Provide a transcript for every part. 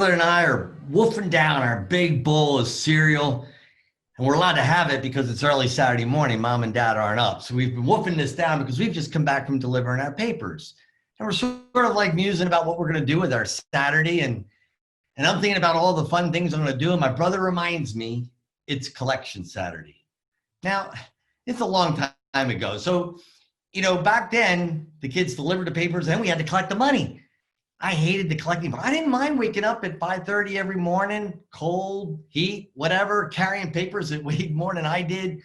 and I are wolfing down our big bowl of cereal, and we're allowed to have it because it's early Saturday morning. Mom and dad aren't up. So we've been wolfing this down because we've just come back from delivering our papers. And we're sort of like musing about what we're going to do with our Saturday. And I'm thinking about all the fun things I'm going to do. And my brother reminds me it's collection Saturday. Now, it's a long time ago. So, back then, the kids delivered the papers and we had to collect the money. I hated the collecting, but I didn't mind waking up at 5:30 every morning, cold, heat, whatever, carrying papers that weighed more than I did,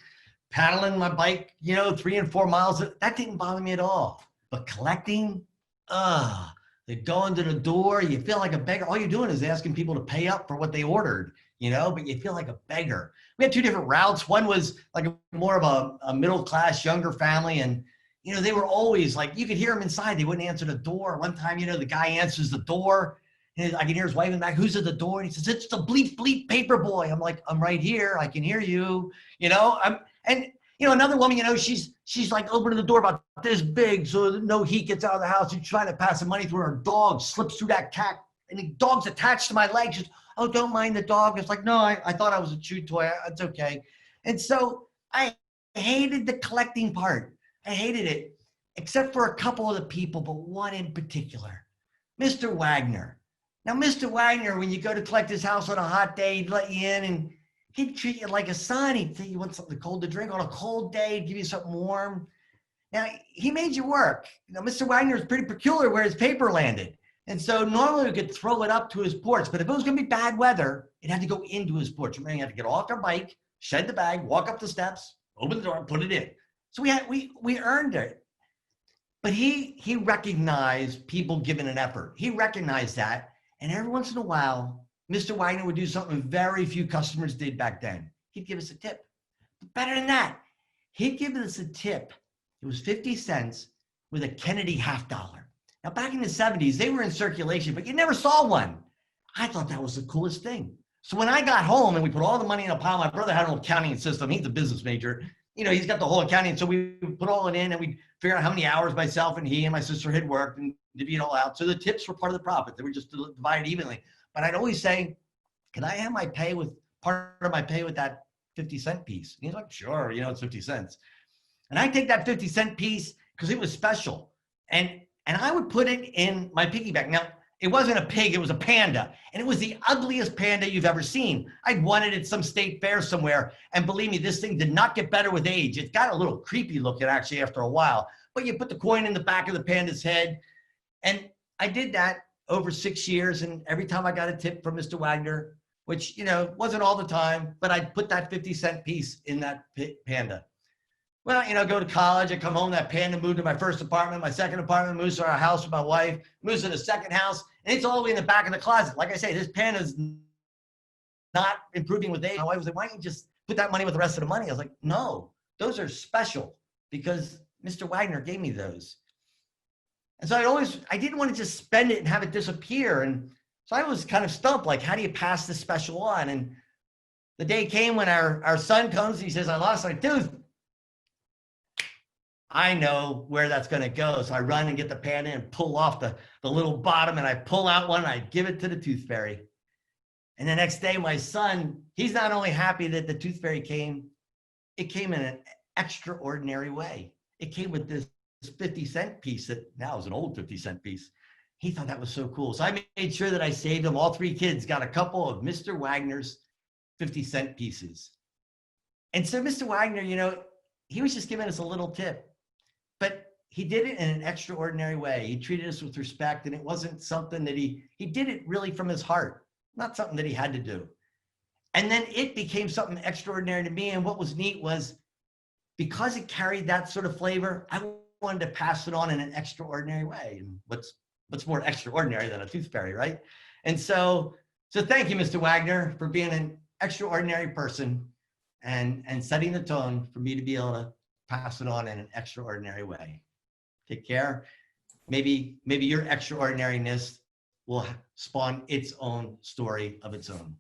paddling my bike, 3 and 4 miles. That didn't bother me at all. But collecting, they go into the door, you feel like a beggar. All you're doing is asking people to pay up for what they ordered, but you feel like a beggar. We had two different routes. One was like more of a middle-class, younger family, and they were always like, you could hear them inside. They wouldn't answer the door. One time, the guy answers the door, and I can hear his wife in the back. Who's at the door? And he says, it's the bleep, bleep paper boy. I'm like, I'm right here. I can hear you, another woman, she's like opening the door about this big so no heat gets out of the house. She's trying to pass the money through. Her dog slips through that cat, and the dog's attached to my leg. She's, oh, don't mind the dog. It's like, no, I thought I was a chew toy. It's okay. And so I hated the collecting part. I hated it, except for a couple of the people, but one in particular, Mr. Wagner. Now, Mr. Wagner, when you go to collect his house on a hot day, he'd let you in and he'd treat you like a son. He'd say you want something cold to drink on a cold day, he'd give you something warm. Now, he made you work. Mr. Wagner is pretty peculiar where his paper landed. And so normally we could throw it up to his porch, but if it was going to be bad weather, it had to go into his porch. You had to get off their bike, shed the bag, walk up the steps, open the door, and put it in. So we earned it. But he recognized people giving an effort. He recognized that. And every once in a while, Mr. Wagner would do something very few customers did back then. He'd give us a tip. But better than that, he'd give us a tip. It was 50 cents with a Kennedy $50. Now, back in the 70s, they were in circulation, but you never saw one. I thought that was the coolest thing. So when I got home and we put all the money in a pile, my brother had an accounting system. He's a business major. He's got the whole accounting. So we put all it in and we'd figure out how many hours myself and he and my sister had worked and divvy it all out. So the tips were part of the profit. They were just divided evenly. But I'd always say, can I have my pay with part of my pay with that 50-cent piece? And he's like, sure, it's 50 cents. And I take that 50-cent piece because it was special. And I would put it in my piggy bank. Now, it wasn't a pig, it was a panda. And it was the ugliest panda you've ever seen. I'd won it at some state fair somewhere. And believe me, this thing did not get better with age. It got a little creepy looking actually after a while. But you put the coin in the back of the panda's head. And I did that over 6 years. And every time I got a tip from Mr. Wagner, which, wasn't all the time, but I'd put that 50-cent piece in that panda. Well, go to college, I come home, that panda moved to my first apartment, my second apartment, moves to our house with my wife, moves to the second house, and it's all the way in the back of the closet. Like I say, this panda's not improving with age. My wife was like, why don't you just put that money with the rest of the money? I was like, no, those are special because Mr. Wagner gave me those. And so I didn't want to just spend it and have it disappear. And so I was kind of stumped, like, how do you pass this special on? And the day came when our son comes, he says, I lost my tooth. I know where that's going to go. So I run and get the panda and pull off the little bottom, and I pull out one and I give it to the tooth fairy. And the next day, my son, he's not only happy that the tooth fairy came, it came in an extraordinary way. It came with this 50-cent piece that now is an old 50-cent piece. He thought that was so cool. So I made sure that I saved them. All 3 kids got a couple of Mr. Wagner's 50-cent pieces. And so Mr. Wagner, he was just giving us a little tip. But he did it in an extraordinary way. He treated us with respect, and it wasn't something that he did it really from his heart, not something that he had to do. And then it became something extraordinary to me. And what was neat was because it carried that sort of flavor, I wanted to pass it on in an extraordinary way. And what's more extraordinary than a tooth fairy, right? And so thank you, Mr. Wagner, for being an extraordinary person and setting the tone for me to be able to pass it on in an extraordinary way. Take care. Maybe your extraordinariness will spawn its own story of its own.